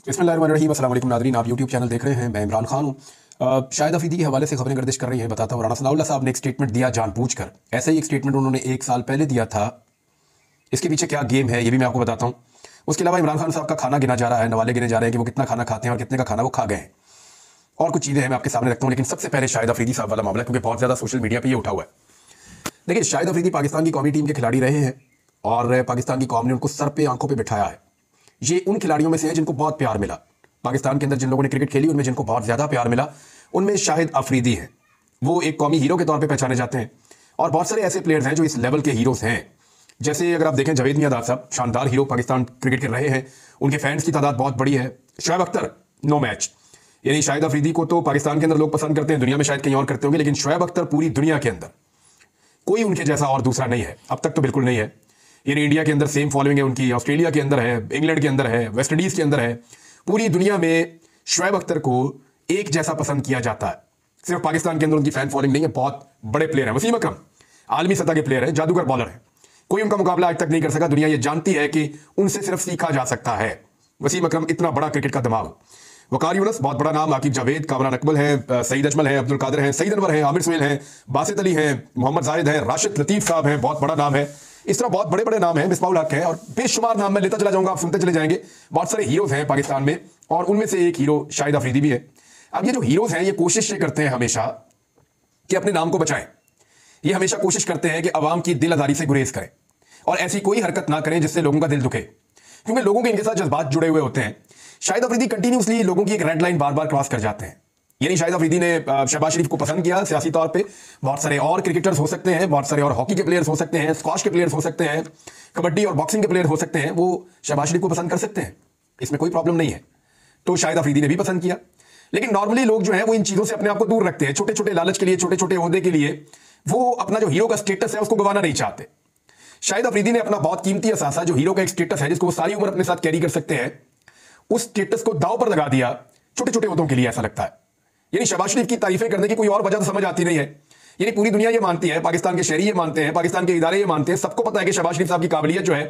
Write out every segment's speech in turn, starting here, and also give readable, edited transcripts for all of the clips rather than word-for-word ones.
बिस्मिल्लाहिर्रहमानिर्रहीम। अस्सलाम वालेकुम नाज़रीन, आप यूट्यूब चैनल देख रहे हैं। मैं इमरान खान हूँ। शाहिद अफरीदी के हवाले से खबरें गर्दिश कर रही हैं। बताता हूँ, राना सनाउल्लाह साहब ने एक स्टेटमेंट दिया जानबूझकर। ऐसा ही एक स्टेटमेंट उन्होंने 1 साल पहले दिया था। इसके पीछे क्या गेम है ये भी मैं आपको बताता हूँ। उसके अलावा इमरान खान साहब का खाना गिना जा रहा है, नवाले गिने जा रहे हैं कि वो कितना खाना खाते हैं और कितने का खाना वो खा गए हैं। और कुछ चीज़ें हैं मैं आपके सामने रखता हूँ, लेकिन सबसे पहले शाहिद अफरीदी साहब वाला मामला, क्योंकि बहुत ज़्यादा सोशल मीडिया पर ये उठा हुआ है। देखिए, शाहिद अफरीदी पाकिस्तान की कौमी टीम के खिलाड़ी रहे हैं और पाकिस्तान की कौम ने उनको सर पे आंखों पे बिठाया है। ये उन खिलाड़ियों में से है जिनको बहुत प्यार मिला। पाकिस्तान के अंदर जिन लोगों ने क्रिकेट खेली उनमें जिनको बहुत ज़्यादा प्यार मिला उनमें शाहिद अफरीदी हैं। वो एक कौमी हीरो के तौर पे पहचाने जाते हैं। और बहुत सारे ऐसे प्लेयर्स हैं जो इस लेवल के हीरोज़ हैं। जैसे अगर आप देखें, जावेद मियां साहब शानदार हीरो पाकिस्तान क्रिकेट के रहे हैं। उनके फैंस की तादाद बहुत बड़ी है। Shoaib Akhtar no match. यानी शाहिद अफरीदी को तो पाकिस्तान के अंदर लोग पसंद करते हैं, दुनिया में शायद कहीं और करते होंगे, लेकिन शोएब अख्तर पूरी दुनिया के अंदर कोई उनके जैसा और दूसरा नहीं है। अब तक तो बिल्कुल नहीं है। यानी इंडिया के अंदर सेम फॉलोइंग है उनकी, ऑस्ट्रेलिया के अंदर है, इंग्लैंड के अंदर है, वेस्ट इंडीज़ के अंदर है। पूरी दुनिया में शोएब अख्तर को एक जैसा पसंद किया जाता है। सिर्फ पाकिस्तान के अंदर उनकी फैन फॉलोइंग नहीं है, बहुत बड़े प्लेयर हैं। वसीम अकरम आलमी सतह के प्लेयर हैं, जादूगर बॉलर है। कोई उनका मुकाबला आज तक नहीं कर सका। दुनिया ये जानती है कि उनसे सिर्फ सीखा जा सकता है। वसीम अकरम इतना बड़ा क्रिकेट का दिमाग। वकार यूनुस बहुत बड़ा नाम, आकिब जावेद, कामरान अकमल है, सईद अजमल है, अब्दुल कादिर हैं, सईद अनवर हैं, आमिर सुहेल हैं, बासित अली हैं, मोहम्मद जाहिद हैं, राशिद लतीफ़ साहब हैं, बहुत बड़ा नाम है। इस तरह बहुत बड़े बड़े नाम हैं, मिसबाहुल हक है और बेशुमार नाम मैं लेता चला जाऊंगा, आप सुनते चले जाएंगे। बहुत सारे हीरोज हैं पाकिस्तान में और उनमें से एक हीरो शाहिद अफरीदी भी है। अब ये जो हीरोज हैं ये कोशिश ये करते हैं हमेशा कि अपने नाम को बचाएं। ये हमेशा कोशिश करते हैं कि अवाम की दिल आजारी से गुरेज करें और ऐसी कोई हरकत ना करें जिससे लोगों का दिल दुखे, क्योंकि लोगों के इनके साथ जज्बात जुड़े हुए होते हैं। शाहिद अफरीदी कंटिन्यूसली लोगों की एक रेड लाइन बार बार क्रॉस कर जाते हैं। यानी शाहिद अफरीदी ने शहबाज शरीफ को पसंद किया सियासी तौर पे। बहुत सारे और क्रिकेटर्स हो सकते हैं, बहुत सारे और हॉकी के प्लेयर्स हो सकते हैं, स्क्वाश के प्लेयर्स हो सकते हैं, कबड्डी और बॉक्सिंग के प्लेयर हो सकते हैं, वो शहबाज शरीफ को पसंद कर सकते हैं, इसमें कोई प्रॉब्लम नहीं है। तो शाहिद अफरीदी ने भी पसंद किया। लेकिन नॉर्मली लोग जो है वो इन चीज़ों से अपने आप को दूर रखते हैं। छोटे छोटे लालच के लिए, छोटे छोटे ओहदे के लिए वो अपना जो हीरो का स्टेटस है उसको गंवाना नहीं चाहते। शाहिद अफरीदी ने अपना बहुत कीमती असासा, जो हीरो का एक स्टेटस है जिसको वो सारी उम्र अपने साथ कैरी कर सकते हैं, उस स्टेटस को दांव पर लगा दिया छोटे छोटे ओहदों के लिए, ऐसा लगता है। यानी शहबाज शरीफ की तारीफें करने की कोई और वजह तो समझ आती नहीं है। यानी पूरी दुनिया ये मानती है, पाकिस्तान के शहरी ये मानते हैं, पाकिस्तान के इदारे ये मानते हैं, सबको पता है कि शहबाज शरीफ साहब की काबिलियत जो है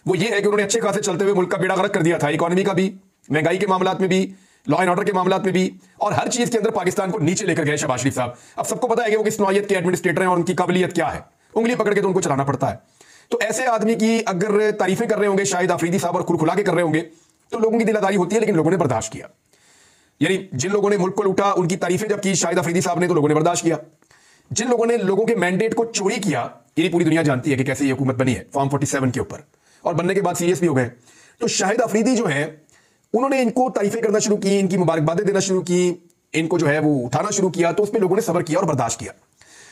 वो ये है कि उन्होंने अच्छे खासे चलते हुए मुल्क का बेड़ा गर्क कर दिया था। इकोनॉमी का भी, महंगाई के मामलात में भी, लॉ एंड ऑर्डर के मामलात में भी, और हर चीज के अंदर पाकिस्तान को नीचे लेकर गए शहबाज शरीफ साहब। अब सबको पता है कि वो किस नौयत के एडमिनिस्ट्रेटर हैं और उनकी काबिलियत क्या है। उंगली पकड़ के तो उनको चलाना पड़ता है। तो ऐसे आदमी की अगर तारीफें कर रहे होंगे शाहिद अफरीदी साहब और खुलखुला के कर रहे होंगे तो लोगों की दिलादारी होती है, लेकिन लोगों ने बर्दाश्त किया। यानी जिन लोगों ने मुल्क को लूटा उनकी तारीफें जब की शाहिद अफरीदी साहब ने, तो लोगों ने बर्दाश्त किया। जिन लोगों ने लोगों के मैंडेट को चोरी किया, ये पूरी दुनिया जानती है कि कैसे ये हुकूमत बनी है फॉर्म 47 के ऊपर, और बनने के बाद सीरियस भी हो गए। तो शाहिद अफरीदी जो है उन्होंने इनको तारीफें करना शुरू की, इनकी मुबारकबादें देना शुरू की, इनको जो है वो उठाना शुरू किया, तो उस पर लोगों ने सब्र किया और बर्दाश्त किया।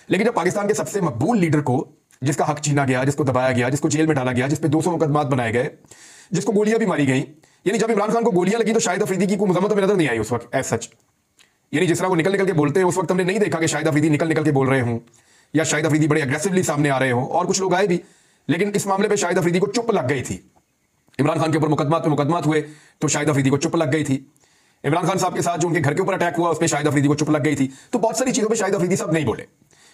लेकिन जब पाकिस्तान के सबसे मकबूल लीडर को, जिसका हक छीना गया, जिसको दबाया गया, जिसको जेल में डाला गया, जिस पे 200 मुकदमात बनाए गए, जिसको गोलियां भी मारी गई, यानी जब इमरान खान को गोलियां लगी तो शाहिद अफरीदी की कोई मजम्मत में नजर नहीं आई उस वक्त एज सच। यानी जिस तरह वो निकल निकल के बोलते हैं उस वक्त हमने नहीं देखा कि शाहिद अफरीदी निकल निकल के बोल रहे हों या शाहिद अफरीदी बड़े अग्रेसिवली सामने आ रहे हों, और कुछ लोग आए भी, लेकिन इस मामले में शाहिद अफरीदी को चुप लग गई थी। इमरान खान के ऊपर मुकदमात हुए तो शाहिद अफरीदी को चुप लग गई थी। इमरान खान साहब के साथ जो उनके घर के ऊपर अटैक हुआ उस पर शाहिद अफरीदी को चुप लग गई थी। तो बहुत सारी चीजों पर शाहिद अफरीदी साहब नहीं बोले,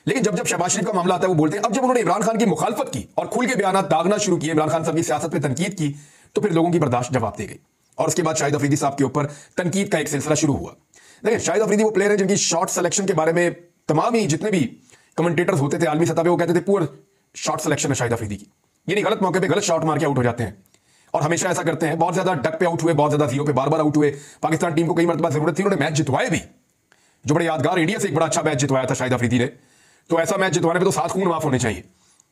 लेकिन जब जब शहबाज शरीफ का मामला आता है वो बोलते हैं। अब जब उन्होंने इमरान खान की मुखालफत की और खुल के बयान दागना शुरू किए, इमरान खान साहब की सियासत पर तनकीद की, तो फिर लोगों की बर्दाश्त जवाब दी गई और उसके बाद शाहिद अफरीदी साहब के ऊपर तनकीद का एक सिलसिला शुरू हुआ। देखिए, शाहिद अफरीदी वो प्लेयर है जिनकी शॉट सिलेक्शन के बारे में तमाम ही जितने भी कमेंटेटर्स होते थे आलमी सतह पे, वो कहते थे पुअर शॉट सिलेक्शन है शाहिद अफरीदी की। यानी गलत मौके पे गलत शॉट मार के आउट हो जाते हैं और हमेशा ऐसा करते हैं। बहुत ज्यादा डक पे आउट हुए, बहुत ज्यादा जीरो पे बार बार आउट हुए। पाकिस्तान टीम को कई मरतबा जरूरत थी, उन्होंने मैच जितवाए भी, जो बड़े यादगार, इंडिया से एक बड़ा अच्छा मैच जितवाया था शाहिद अफरीदी ने। तो ऐसा मैच जितवाने पे तो 7 खून माफ होने चाहिए,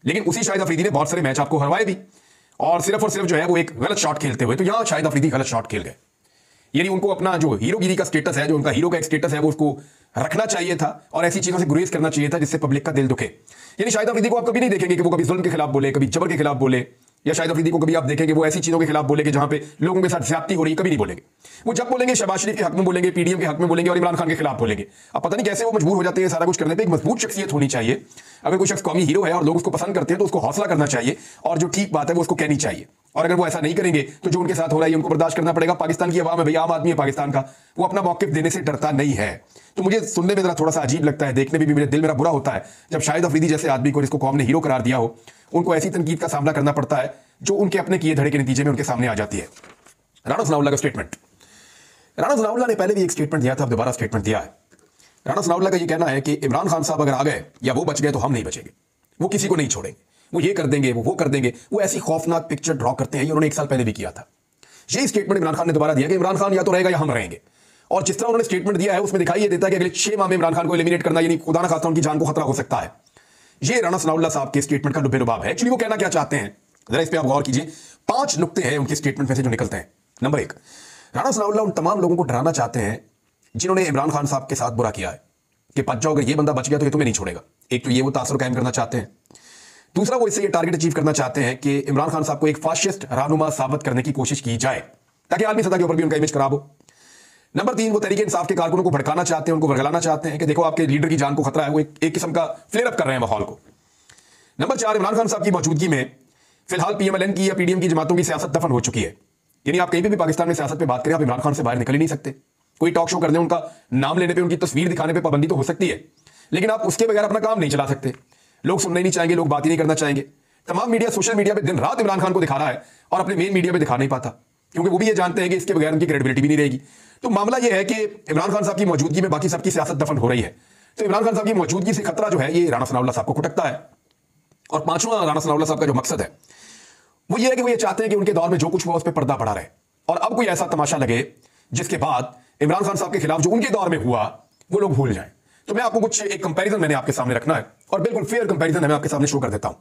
लेकिन उसी शाहिद अफरीदी ने बहुत सारे मैच आपको हरवाए भी, और सिर्फ जो है वो एक गलत शॉट खेलते हुए। तो यहां शाहिद अफरीदी गलत शॉट खेल गए। यानी उनको अपना जो हीरोगिरी का स्टेटस है, जो उनका हीरो का एक स्टेटस है, वो उसको रखना चाहिए था और ऐसी चीजों से गुरेज करना चाहिए था जिससे पब्लिक का दिल दुखे। यानी शाहिद अफरीदी को आप कभी नहीं देखेंगे कि वो कभी जुल्म के खिलाफ बोले, कभी जबर के खिलाफ बोले, या शाहिद अफरीदी को कभी आप देखेंगे वो ऐसी चीजों के खिलाफ बोले कि जहां पे लोगों के साथ ज्यादती हो रही, कभी नहीं बोलेंगे। वो जब बोलेंगे शहबाज शरीफ के हक में बोलेंगे, पीडीएम के हक में बोलेंगे और इमरान खान के खिलाफ बोलेंगे। अब पता नहीं कैसे वो मजबूर हो जाते हैं सारा कुछ करने पे। एक मजबूत शख्सियत होनी चाहिए। अगर कोई शख्स कौमी हीरो है और लोग उसको पसंद करते हैं तो उसको हौसला करना चाहिए और जो ठीक बात है वो उसको कहनी चाहिए। और अगर वो ऐसा नहीं करेंगे तो जो उनके साथ हो रहा है उनको बर्दाश्त करना पड़ेगा। पाकिस्तान की आवाम है भाई, आम आदमी है पाकिस्तान का, वो अपना मौक़िफ़ देने से डरता नहीं है। तो मुझे सुनने में जरा थोड़ा सा अजीब लगता है, देखने में भी मेरे दिल मेरा बुरा होता है जब शाहिद अफरीदी जैसे आदमी को, जिसको कौम ने हीरो करार दिया हो, उनको ऐसी तनकीद का सामना करना पड़ता है जो उनके अपने किए धड़े के नतीजे में उनके सामने आ जाती है। राना सनाउल्लाह का स्टेटमेंट, राणा सनाउल्लाह ने पहले भी एक स्टेटमेंट दिया था, अब दोबारा स्टेटमेंट दिया है। राणा सनाउल्लाह का ये कहना है कि इमरान खान साहब अगर आ गए या वो बच गए तो हम नहीं बचेंगे, वो किसी को नहीं छोड़ेंगे, वो ये कर देंगे, वो कर देंगे। वो ऐसी खौफनाक पिक्चर ड्रॉ करते हैं, ये उन्होंने एक साल पहले भी किया था। यही स्टेटमेंट इमरान खान ने दोबारा दिया कि इमरान खान या तो रहेगा या हम रहेंगे। और जिस तरह उन्होंने स्टेटमेंट दिया है उसमें दिखाई ये देता है कि अगले 6 माह में इमरान खान को एलिमिनेट करना, यानी खुदा ना खास्ता उनकी जान को खतरा हो सकता है। ये राणा सनाउल्लाह साहब के स्टेटमेंट का लुबे लुबाब है। एक्चुअली वो कहना क्या चाहते हैं, जरा इस पे आप गौर कीजिए। 5 नुक्ते हैं उनके स्टेटमेंट में से जो निकलते हैं। नंबर 1, राणा सनाउल्लाह उन तमाम लोगों को डराना चाहते हैं जिन्होंने इमरान खान साहब के साथ बुरा किया है कि बच जाओ, अगर ये बंदा बच गया तो ये तुम्हें नहीं छोड़ेगा। एक तो ये वो तासुर कायम करना चाहते हैं। दूसरा, वो इससे ये टारगेट अचीव करना चाहते हैं कि इमरान खान साहब को एक फाशिस्ट रहनुमा साबित करने की कोशिश की जाए ताकि आलमी सतह के ऊपर भी उनका इमेज खराब हो। नंबर 3, वो तहरीक इंसाफ के कारकुनों को भड़काना चाहते हैं, उनको वर्गलाना चाहते हैं कि देखो आपके लीडर की जान को खतरा है, वो एक किस्म का फ्लेयर अप कर रहे हैं माहौल को। नंबर 4, इमरान खान साहब की मौजूदगी में फिलहाल पीएमएलएन की या पीडीएम की जमातों की सियासत दफन हो चुकी है। यानी आप कहीं भी पाकिस्तान में सियासत पे बात करें, आप इमरान खान से बाहर निकल ही नहीं सकते। कोई टॉक शो करने, उनका नाम लेने पे, उनकी तस्वीर दिखाने पे पाबंदी तो हो सकती है, लेकिन आप उसके बगैर अपना काम नहीं चला सकते। लोग सुनना ही नहीं चाहेंगे, लोग बात ही नहीं करना चाहेंगे। तमाम मीडिया सोशल मीडिया पे दिन रात इमरान खान को दिखा रहा है और अपने मेन मीडिया पे दिखा नहीं पाता, क्योंकि वो भी ये जानते हैं कि इसके बगैर उनकी क्रेडिबिलिटी भी नहीं रहेगी। तो मामला ये है कि इमरान खान साहब की मौजूदगी में बाकी सबकी सियासत दफन हो रही है। तो इमरान खान साहब की मौजूदगी से खतरा जो है ये राणा सनाउल्लाह साहब को खटकता है। और 5वां राणा सनाउल्लाह साहब का जो मकसद है वो ये है कि वो ये चाहते हैं कि उनके दौर में जो कुछ हुआ उस पर पर्दा पड़ा रहे, और अब कोई ऐसा तमाशा लगे जिसके बाद इमरान खान साहब के खिलाफ जो उनके दौर में हुआ वो लोग भूल जाएं। तो मैं आपको कुछ एक कंपैरिजन मैंने आपके सामने रखना है, और बिल्कुल फेयर कंपैरिजन है, मैं आपके सामने शो कर देता हूं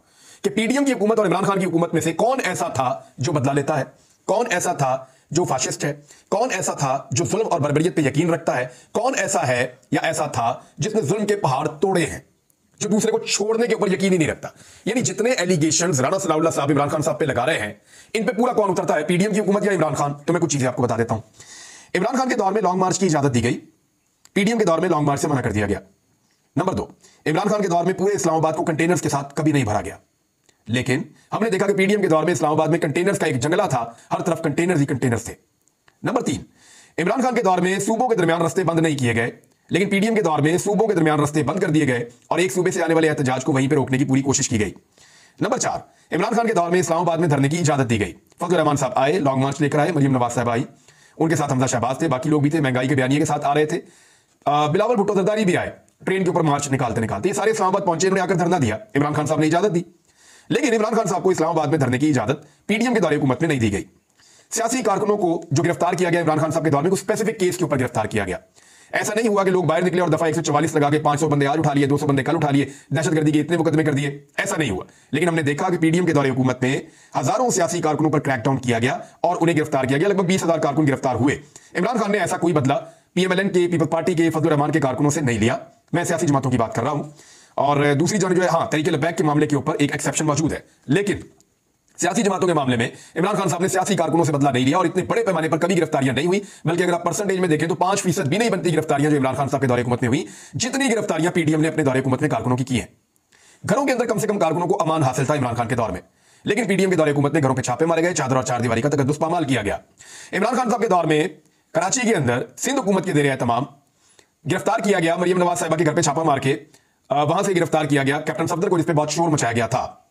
कि पीडीएम की हुकूमत और इमरान खान की हुकूमत में से कौन ऐसा था जो बदला लेता है, कौन ऐसा था जो फाशिस्ट है, कौन ऐसा था जो जुल्म और बर्बरियत पे यकीन रखता है, कौन ऐसा है या ऐसा था जिसने जुल्म के पहाड़ तोड़े हैं, जो दूसरे को छोड़ने के ऊपर यकीन ही नहीं रखता। यानी जितने एलिगेशंस राणा सनाउल्लाह साहब इमरान खान साहब पे लगा रहे हैं, इन पे पूरा कौन उतरता है, पीडीएम की हुकूमत या इमरान खान? तो मैं कुछ चीजें आपको बता देता हूं। इमरान खान के दौर में लॉन्ग मार्च की इजाजत दी गई, पीडीएम के दौर में लॉन्ग मार्च से मना कर दिया गया। नंबर 2, इमरान खान के दौर में पूरे इस्लामाबाद को कंटेनर्स के साथ कभी नहीं भरा गया, लेकिन हमने देखा कि पीडीएम के दौर में इस्लामाबाद में कंटेनर्स का एक जंगला था, हर तरफ कंटेनर्स ही कंटेनर्स थे। नंबर 3, इमरान खान के दौर में सूबों के दरमियान रास्ते बंद नहीं किए गए, लेकिन पीडीएम के दौर में सूबों के दरमियान रास्ते बंद कर दिए गए और एक सूबे से आने वाले एहतजाज को वहीं पर रोकने की पूरी कोशिश की गई। नंबर 4, इमरान खान के दौर में इस्लामाबाद में धरने की इजाजत दी गई। फजलुर रहमान साहब आए, लॉन्ग मार्च लेकर आए, मरियम नवाज साहब आई, उनके साथ हमजा शहबाज थे, बाकी लोग भी थे, महंगाई के बयानिए के साथ आ रहे थे, बिलावल भुट्टो जरदारी भी आए ट्रेन के ऊपर मार्च निकालते निकालते। ये सारे इस्लामाबाद पहुंचे, इन्होंने आकर धरना दिया, इमरान खान साहब ने इजाजत दी। लेकिन इमरान खान साहब को इस्लामाबाद में धरने की इजाजत पीडीएम के दौरे हुकूमत में नहीं दी गई। सियासी कारकुनों को जो गिरफ्तार किया गया इमरान खान साहब के दौर में, कुछ स्पेसिफिक केस के ऊपर गिरफ्तार किया गया। ऐसा नहीं हुआ कि लोग बाहर निकले और दफा 144 लगा के 500 बंदे आज उठा लिए, 200 बंदे कल उठा लिए, दहशतगर्दी के इतने मुकदमे कर दिए, ऐसा नहीं हुआ। लेकिन हमने देखा कि पीडीएम के दौरे हुकूमत में हजारों सियासी कारकुनों पर क्रैकडाउन किया गया और उन्हें गिरफ्तार किया गया। लगभग 20,000 कारकुन गिरफ्तार हुए। इमरान खान ने ऐसा कोई बदला पीएमएलएन के, पीपल्स पार्टी के, फजलुर रहमान के कारकुनों से नहीं लिया। मैं सियासी जमातों की बात कर रहा हूं। और दूसरी जो है, हाँ, तहरीक लब्बैक के मामले के ऊपर एक एक्सेप्शन मौजूद है, लेकिन सियासी जमातों के मामले में इमरान खान साहब ने सियासी कारकुनों से बदला नहीं लिया और इतने बड़े पैमाने पर कभी गिरफ्तारियां नहीं हुई। बल्कि अगर आप परसेंटेज में देखें तो 5% भी नहीं बनती गिरफ्तारियां जो इमरान खान साहब के दौरे हुकूमत में हुई, जितनी गिरफ्तारियां पीडीएम ने अपने दौरे हुकूमत में कारकुनों की हैं। घरों के अंदर कम से कम कारकुनों को अमान हासिल था इमरान खान के दौर में, लेकिन पीडीएम के दौरे हुकूमत में घरों पर छापे मारे गए, चादर और चारदीवारी का तकद्दुस पामाल किया गया। इमरान खान साहब के दौर में कराची के अंदर सिंध हुकूमत के ज़ेरे एहतमाम गिरफ्तार किया गया, मरियम नवाज साहिबा के घर पे छापा मार के वहां से गिरफ्तार किया गया कैप्टन सफदर को, जिस पे बहुत शोर मचाया गया था।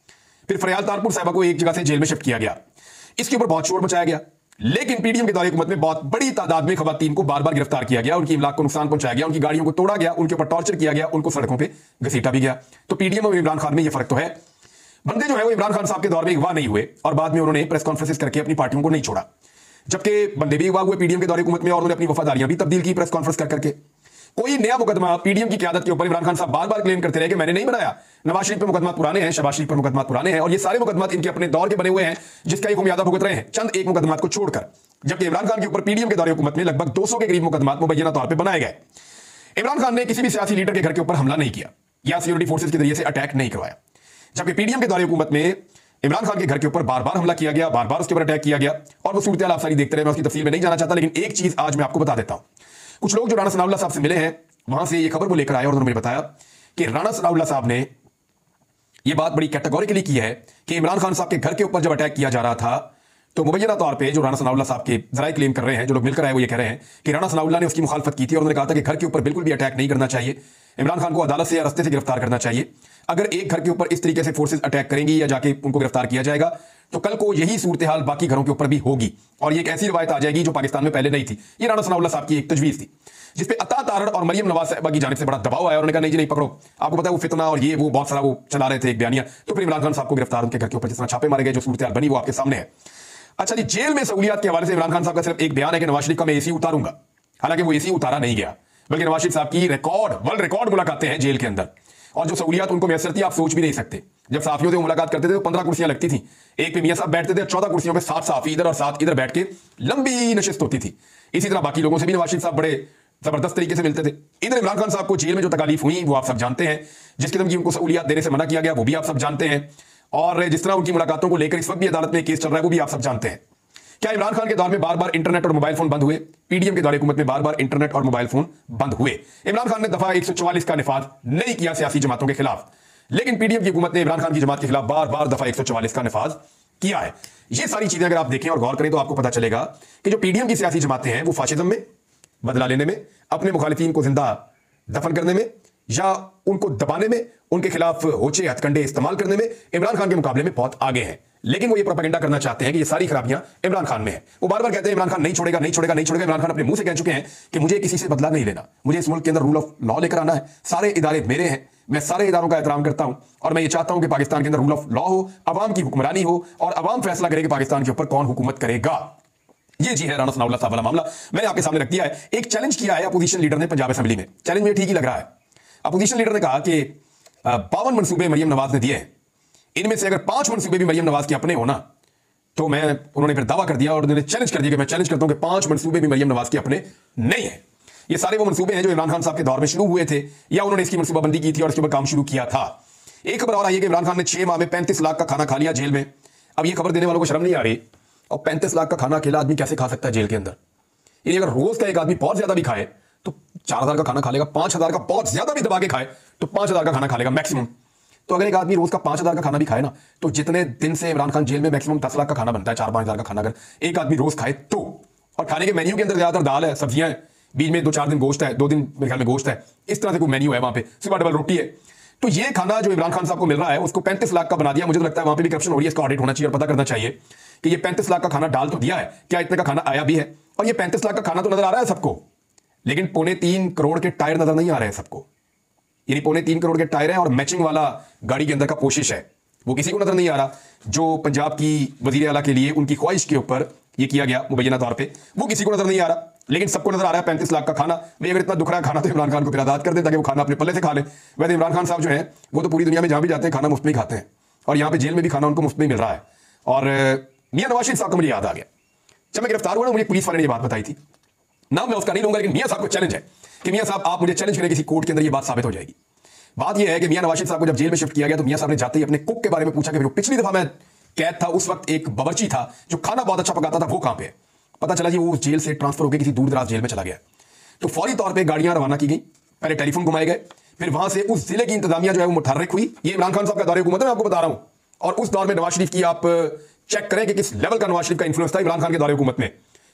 फिर फरियाल तारपुर साहिबा को एक जगह से जेल में शिफ्ट किया गया, इसके ऊपर बहुत शोर मचाया गया। लेकिन पीडीएम के दौरे हुकूमत में बहुत बड़ी तादाद में खवातीन को बार बार गिरफ्तार किया गया, उनकी इमलाक को नुकसान पहुंचाया गया, उनकी गाड़ियों को तोड़ा गया, उनके ऊपर टॉर्चर किया गया, उनको सड़कों पर घसीटा भी गया। तो पीडीएम और इमरान खान में यह फर्क तो है। बंदे जो है वो इमरान खान साहब के दौर में अगवा नहीं हुए और बाद में उन्होंने प्रेस कॉन्फ्रेंस करके अपनी पार्टियों को नहीं छोड़ा, जबकि बंदे भी अगवा हुए पीडीएम के दौरे हुकूमत में और उन्होंने अपनी वफादारियां भी तब्दील की प्रेस कॉन्फ्रेंस कर करके। कोई नया मुकदमा पीडीएम की क़यादत के ऊपर इमरान खान साहब बार बार क्लेम करते रहे कि मैंने नहीं बनाया, नवाज शरीफ पर मुकदमा पुराने हैं, शहबाज शरीफ पर मुकदमा पुराने हैं, और ये सारे मुकदमा इनके अपने दौर के बने हुए हैं, जिसका एक हम यादा भुगत रहे हैं चंद एक मुकदमा को छोड़कर। जबकि इमरान खान के ऊपर पीडीएम के दौरे हुकूमत में लगभग 200 के करीब मुकदमा मुबैना तौर पर बनाए गए। इमरान खान ने किसी भी सियासी लीडर के घर के ऊपर हमला नहीं किया या सिक्योरिटी फोर्सेज के जरिए से अटैक नहीं करवाया, जबकि पीडीएम के दौरे हुकूमत में इमरान खान के घर के ऊपर बार बार हमला किया गया, बार बार उसके ऊपर अटैक किया गया। और वो सूरत आप सारी देखते रहे, मैं उसकी तफसील में नहीं जाना चाहता, लेकिन एक चीज आज मैं आपको बता देता हूं। कुछ लोग जो राणा सनाउल्लाह साहब से मिले हैं वहां से ये खबर वो लेकर आए और उन्होंने मुझे बताया कि राणा सनाउल्लाह साहब ने ये बात बड़ी कैटेगोरिकली की है कि इमरान खान साहब के घर के ऊपर जब अटैक किया जा रहा था तो मुबैना तौर पे जो राणा सनाउल्लाह साहब के जराए क्लेम कर रहे हैं, जो लोग मिलकर आए, वो ये कह रहे हैं कि राणा सनाउल्लाह ने उसकी मुखालफत की थी और उन्होंने कहा था कि घर के ऊपर बिल्कुल भी अटैक नहीं करना चाहिए, इमरान खान को अदालत से या रस्ते से गिरफ्तार करना चाहिए। अगर एक घर के ऊपर इस तरीके से फोर्सेस अटैक करेंगी या जाके उनको गिरफ्तार किया जाएगा तो कल को यही सूरत हाल बाकी घरों के ऊपर भी होगी और ये एक ऐसी रवायत आ जाएगी जो पाकिस्तान में पहले नहीं थी। ये राणा सनाउल्लाह साहब की एक तजवीज थी जिसपे अता तारड़ और मरियम नवाज साहबा की जानिब से बड़ा दबाव आया। उन्होंने कहा नहीं जी नहीं पकड़ो, आपको पता है वो फितना और ये वो बहुत सारा वो चला रहे थे एक बयानिया, तो फिर इमरान खान साहब को गिरफ्तार उनके घर के ऊपर जिस तरह छापे मारे गए, जो सूरत हाल बनी वो आपके सामने है। अच्छा जी, जेल में सहूलियात के हवाले से इमरान खान साहब का सिर्फ एक बयान है कि नवाज शरीफ का मैं एसी उतारूंगा, हालांकि वो एसी उतारा नहीं गया, बल्कि नवाज शरीफ साहब की वर्ल्ड रिकॉर्ड मुलाकातें हैं जेल के अंदर, और जो सहूलियात उनको मैसर थी आप सोच भी नहीं सकते। जब साफियों से मुलाकात करते थे तो 15 कुर्सियां लगती थी, एक पे मियां साहब बैठते थे, 14 कुर्सियों पे 7 साफी इधर और 7 इधर बैठ के लंबी नशिस्त होती थी। इसी तरह बाकी लोगों से भी नवाज शरीफ साहब बड़े जबरदस्त तरीके से मिलते थे। इधर इमरान खान साहब को जेल में जो तकालीफ हुई वो आप सब जानते हैं, जिस किस्म की उनको सहूलियात देने से मना किया गया वो भी आप सब जानते हैं, और जिस तरह उनकी मुलाकातों को लेकर इस वक्त भी अदालत में केस चल रहा है वो भी आप सब जानते हैं। क्या इमरान खान के दौर में बार बार इंटरनेट और मोबाइल फोन बंद हुए? पीडीएम के दौरे हुकूमत में बार बार इंटरनेट और मोबाइल फोन बंद हुए। इमरान खान ने दफा 144 का निफाज नहीं किया सियासी जमातों के खिलाफ, लेकिन पीडीएम की हुकूमत ने इमरान खान की जमात के खिलाफ बार बार दफा 144 का निफाज किया है। ये सारी चीजें अगर आप देखें और गौर करें तो आपको पता चलेगा कि जो पीडीएम की सियासी जमातें हैं वो फाशिज्म में, बदला लेने में, अपने मुखालिफिन को जिंदा दफन करने में या उनको दबाने में, उनके खिलाफ होचे हथकंडे इस्तेमाल करने में इमरान खान के मुकाबले में बहुत आगे हैं। लेकिन वो ये प्रोपेगेंडा करना चाहते हैं कि ये सारी खराबियां इमरान खान में है। वो बार बार कहते हैं इमरान खान नहीं छोड़ेगा, नहीं छोड़ेगा, नहीं छोड़ेगा। इमरान खान अपने मुंह से कह चुके हैं कि मुझे किसी से बदला नहीं लेना, मुझे इस मुल्क के अंदर रूल ऑफ लॉ लेकर आना है, सारे इदारे मेरे हैं, मैं सारे इदारों का एहतराम करता हूं और मैं ये चाहता हूं कि पाकिस्तान के अंदर रूल ऑफ लॉ हो, अवाम की हुक्मरानी हो और अवाम फैसला करे कि पाकिस्तान के ऊपर कौन हुकूमत करेगा। ये जी है राणा सनाउल्लाह साहब वाला मामला, मैंने आपके सामने रख दिया है। एक चैलेंज किया है अपोजिशन लीडर ने पंजाब असेंबली में, चैलेंज मुझे ठीक ही लग रहा है। अपोजिशन लीडर ने कहा कि 52 मंसूबे मरियम नवाज ने दिए हैं, इनमें से अगर 5 मंसूबे भी मरियम नवाज के अपने हो ना तो उन्होंने फिर दावा कर दिया और उन्होंने चैलेंज कर दिया कि मैं चैलेंज करता हूं कि 5 मंसूबे भी मरियम नवाज के अपने नहीं है। ये सारे वो मंसूबे हैं जो इमरान खान साहब के दौर में शुरू हुए थे या उन्होंने इसकी मंसूबाबंदी की थी और इसके ऊपर काम शुरू किया था। एक खबर और आई है कि इमरान खान ने 6 माह में 35 लाख का खाना खा लिया जेल में। अब ये खबर देने वालों को शर्म नहीं आ रही, और 35 लाख का खाना अकेला आदमी कैसे खा सकता है जेल के अंदर? यानी अगर रोज का एक आदमी बहुत ज्यादा भी खाए तो 4000 का खाना खा लेगा, 5000 का बहुत ज्यादा भी दबा के खाए तो 5000 का खाना खा लेगा मैक्सिमम। तो अगर एक आदमी रोज का 5000 का खाना भी खाए ना, तो जितने दिन से इमरान खान जेल में मैक्सिमम 10 लाख का खाना बनता है, 4-5 हजार का खाना अगर एक आदमी रोज खाए तो, और खाने के मेन्यू के अंदर ज्यादातर दाल है, सब्जियां हैं, बीच में 2-4 दिन गोश्त है, 2 दिन मेरे ख्याल में गोश्त है, इस तरह से कोई मेन्यू है वहां पे, सुबह डबल रोटी है। तो ये खाना जो इमरान खान साहब को मिल रहा है उसको 35 लाख का बना दिया। मुझे तो लगता है वहां पे भी करप्शन हो रही है, इसका ऑडिट होना चाहिए और पता करना चाहिए कि ये 35 लाख का खाना डाल तो दिया है, क्या इतने का खाना आया भी है? और ये 35 लाख का खाना तो नजर आ रहा है सबको, लेकिन 3.25 करोड़ के टायर नजर नहीं आ रहे हैं सबको। यानी 3.25 करोड़ के टायर है और मैचिंग वाला गाड़ी के अंदर का कोशिश है, वो किसी को नजर नहीं आ रहा। जो पंजाब की वजीर आला के लिए उनकी ख्वाहिश के ऊपर ये किया गया मुबैना तौर पे, वो किसी को नजर नहीं आ रहा, लेकिन सबको नजर आ रहा है 35 लाख का खाना। भाई अगर इतना दुख रहा है खाना तो इमरान खान को फिर आजाद कर दे ताकि वो खाना अपने पल्ले से खा ले। वैसे इमरान खान साहब जो है वो तो पूरी दुनिया में जहां भी जाते हैं खाना मुफ्त में ही खाते हैं, और यहाँ पे जेल में भी खाना उनको मुफ्त में मिल रहा है। और मियां नवाज शरीफ साहब को मुझे याद आ गया, जब मैं गिरफ्तार हुआ ना मुझे पुलिस वाले ने ये बात बताई थी, नाम मैं उसका नहीं लूंगा, लेकिन मियां साहब को चैलेंज है कि मियां साहब आप मुझे चैलेंज करें किसी कोर्ट के अंदर, ये बात साबित हो जाएगी। बात यह है कि मियां नवाज शरीफ साहब को जब जेल में शिफ्ट किया गया तो मियां साहब ने जाते ही अपने कुक के बारे में पूछा कि पिछली दफा मैं कैद था उस वक्त एक बावर्ची था जो खाना बहुत अच्छा पकाता था, वो कहां पे है? पता चला जी वो जेल से ट्रांसफर होकर किसी दूर दराज जेल में चला गया। तो फौरी तौर पे गाड़ियां रवाना की गई, पहले टेलीफोन घुमाए गए, फिर वहां से उस जिले की इंतजामिया जो है वो मुतहर्रिक हुई। ये इमरान खान साहब का दौरे हुकूमत है, मैं आपको बता रहा हूं, और उस दौर में नवाज शरीफ की आप चेक करें कि किस लेवल का नवाज शरीफ का इन्फ्लुएंस था इमरान खान के दौरे हुकूमत में।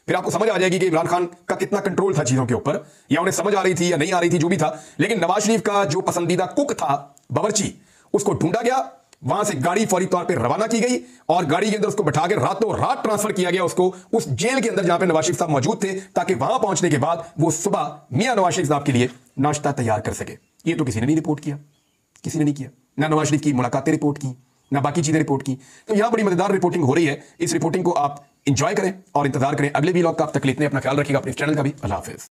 फिर आपको समझ आ जाएगी कि इमरान खान का कितना कंट्रोल था चीजों के ऊपर, या उन्हें समझ आ रही थी या नहीं आ रही थी, जो भी था। लेकिन नवाज शरीफ का जो पसंदीदा कुक था बावर्ची, उसको ढूंढा गया, वहां से गाड़ी फौरी तौर पे रवाना की गई और गाड़ी के अंदर उसको बैठा के रातों रात ट्रांसफर किया गया उसको उस जेल के अंदर जहां पे नवाज शरीफ साहब मौजूद थे, ताकि वहां पहुंचने के बाद वो सुबह मियां नवाज शरीफ साहब के लिए नाश्ता तैयार कर सके। ये तो किसी ने नहीं रिपोर्ट किया, किसी ने नहीं किया, ना नवाज शरीफ की मुलाकातें रिपोर्ट की, ना बाकी चीजें रिपोर्ट की। तो यहां बड़ी मजेदार रिपोर्टिंग हो रही है। इस रिपोर्टिंग को आप इंजॉय करें और इंतजार करें अगले वीलॉग का। आप तक लेते हैं, अपना ख्याल रखिएगा, अपने चैनल का भी। अल्लाह हाफिज।